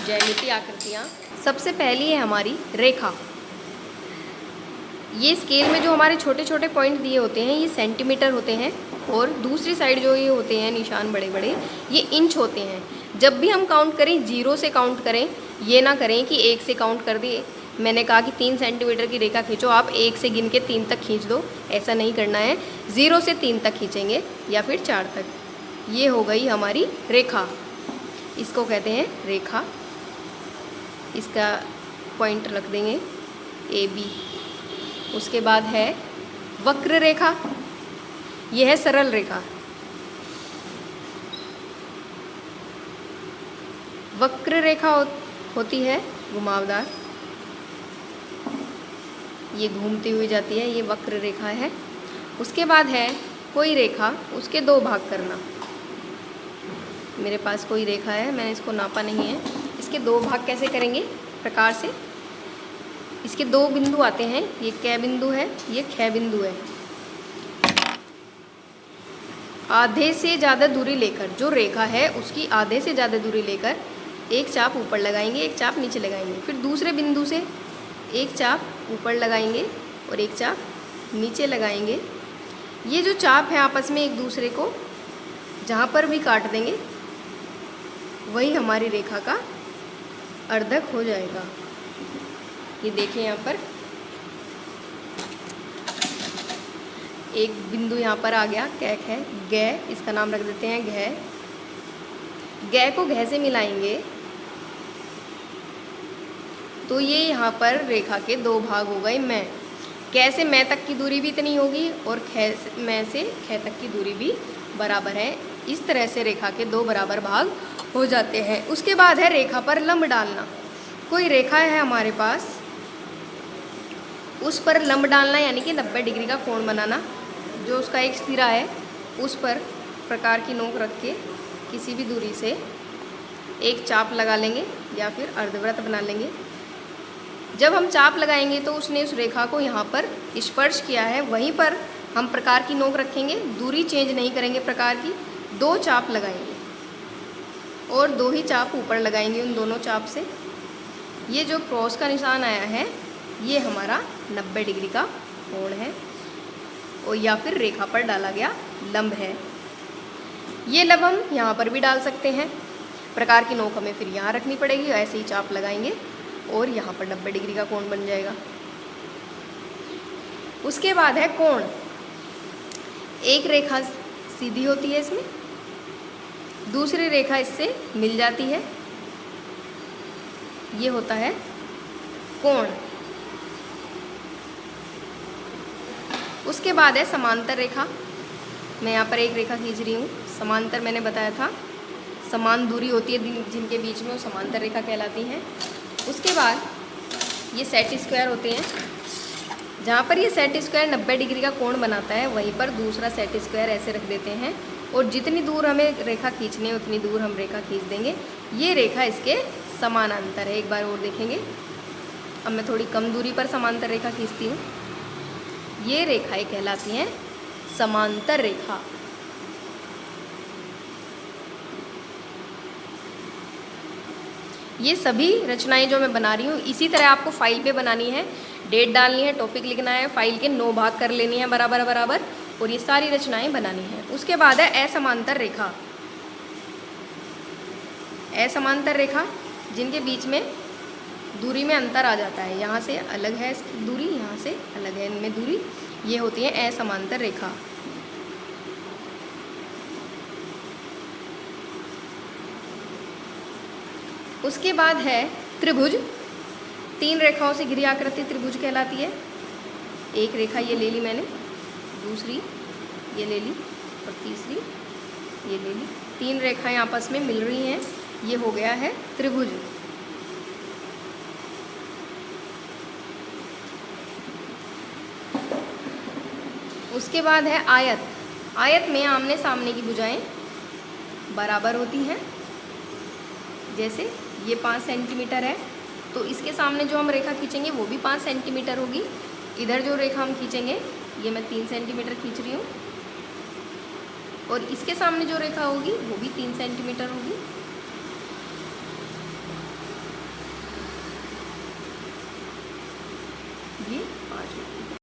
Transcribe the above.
ज्यामितीय आकृतियाँ। सबसे पहली है हमारी रेखा। ये स्केल में जो हमारे छोटे छोटे पॉइंट दिए होते हैं ये सेंटीमीटर होते हैं, और दूसरी साइड जो ये होते हैं निशान बड़े बड़े ये इंच होते हैं। जब भी हम काउंट करें 0 से काउंट करें, ये ना करें कि 1 से काउंट कर दिए। मैंने कहा कि 3 सेंटीमीटर की रेखा खींचो, आप 1 से गिन के 3 तक खींच दो, ऐसा नहीं करना है। 0 से 3 तक खींचेंगे या फिर 4 तक। ये हो गई हमारी रेखा, इसको कहते हैं रेखा। इसका पॉइंट रख देंगे AB। उसके बाद है वक्र रेखा, यह है सरल रेखा। वक्र रेखा होती है घुमावदार, ये घूमती हुई जाती है, ये वक्र रेखा है। उसके बाद है कोई रेखा, उसके 2 भाग करना। मेरे पास कोई रेखा है, मैंने इसको नापा नहीं है। इसके 2 भाग कैसे करेंगे? प्रकार से, इसके 2 बिंदु आते हैं, ये क बिंदु है, ये ख बिंदु है। आधे से ज़्यादा दूरी लेकर, जो रेखा है उसकी आधे से ज़्यादा दूरी लेकर एक चाप ऊपर लगाएंगे, एक चाप नीचे लगाएंगे। फिर दूसरे बिंदु से एक चाप ऊपर लगाएंगे और एक चाप नीचे लगाएंगे। ये जो चाप है आपस में एक दूसरे को जहाँ पर भी काट देंगे वही हमारी रेखा का अर्धक हो जाएगा। ये देखें, यहाँ पर एक बिंदु यहाँ पर आ गया, कैक है, ग, इसका नाम रख देते हैं घ। ग को घ से मिलाएंगे तो ये यहाँ पर रेखा के 2 भाग हो गए। मैं क से मैं तक की दूरी भी इतनी होगी और मैं से ख तक की दूरी भी बराबर है। इस तरह से रेखा के 2 बराबर भाग हो जाते हैं। उसके बाद है रेखा पर लंब डालना। कोई रेखा है हमारे पास, उस पर लंब डालना यानी कि 90 डिग्री का कोण बनाना। जो उसका एक सिरा है उस पर प्रकार की नोक रख के किसी भी दूरी से एक चाप लगा लेंगे या फिर अर्धवृत्त बना लेंगे। जब हम चाप लगाएंगे तो उसने उस रेखा को यहाँ पर स्पर्श किया है, वहीं पर हम प्रकार की नोक रखेंगे, दूरी चेंज नहीं करेंगे। प्रकार की 2 चाप लगाएंगे और 2 ही चाप ऊपर लगाएंगे उन दोनों चाप से। ये जो क्रॉस का निशान आया है ये हमारा 90 डिग्री का कोण है और या फिर रेखा पर डाला गया लंब है। ये लंब हम यहाँ पर भी डाल सकते हैं। प्रकार की नोक हमें फिर यहाँ रखनी पड़ेगी, ऐसे ही चाप लगाएंगे और यहाँ पर 90 डिग्री का कोण बन जाएगा। उसके बाद है कोण। एक रेखा सीधी होती है इसमें, दूसरी रेखा इससे मिल जाती है, ये होता है कोण। उसके बाद है समांतर रेखा। मैं यहाँ पर एक रेखा खींच रही हूँ। समांतर मैंने बताया था समान दूरी होती है जिनके बीच में, वो समांतर रेखा कहलाती हैं। उसके बाद ये सेट स्क्वायर होते हैं। जहाँ पर ये सेट स्क्वायर 90 डिग्री का कोण बनाता है वहीं पर दूसरा सेट स्क्वायर ऐसे रख देते हैं और जितनी दूर हमें रेखा खींचनी है उतनी दूर हम रेखा खींच देंगे। ये रेखा इसके समानांतर है। एक बार और देखेंगे। अब मैं थोड़ी कम दूरी पर समांतर रेखा खींचती हूँ। ये रेखाएं कहलाती हैं समांतर रेखा। ये सभी रचनाएं जो मैं बना रही हूँ इसी तरह आपको फाइल पे बनानी है, डेट डालनी है, टॉपिक लिखना है, फाइल के 9 भाग कर लेनी है बराबर बराबर, और ये सारी रचनाएं बनानी है। उसके बाद है असमांतर रेखा। असमांतर रेखा जिनके बीच में दूरी में अंतर आ जाता है, यहाँ से अलग है इसकी दूरी, यहाँ से अलग है इनमें दूरी, ये होती है असमांतर रेखा। उसके बाद है त्रिभुज। 3 रेखाओं से घिरी आकृति त्रिभुज कहलाती है। एक रेखा ये ले ली मैंने, दूसरी ये ले ली और तीसरी ये ले ली। 3 रेखाएं आपस में मिल रही हैं, ये हो गया है त्रिभुज। उसके बाद है आयत। आयत में आमने सामने की भुजाएं बराबर होती हैं। जैसे ये 5 सेंटीमीटर है तो इसके सामने जो हम रेखा खींचेंगे वो भी 5 सेंटीमीटर होगी। इधर जो रेखा हम खींचेंगे ये मैं 3 सेंटीमीटर खींच रही हूँ और इसके सामने जो रेखा होगी वो भी 3 सेंटीमीटर होगी। भी आ चुकी है।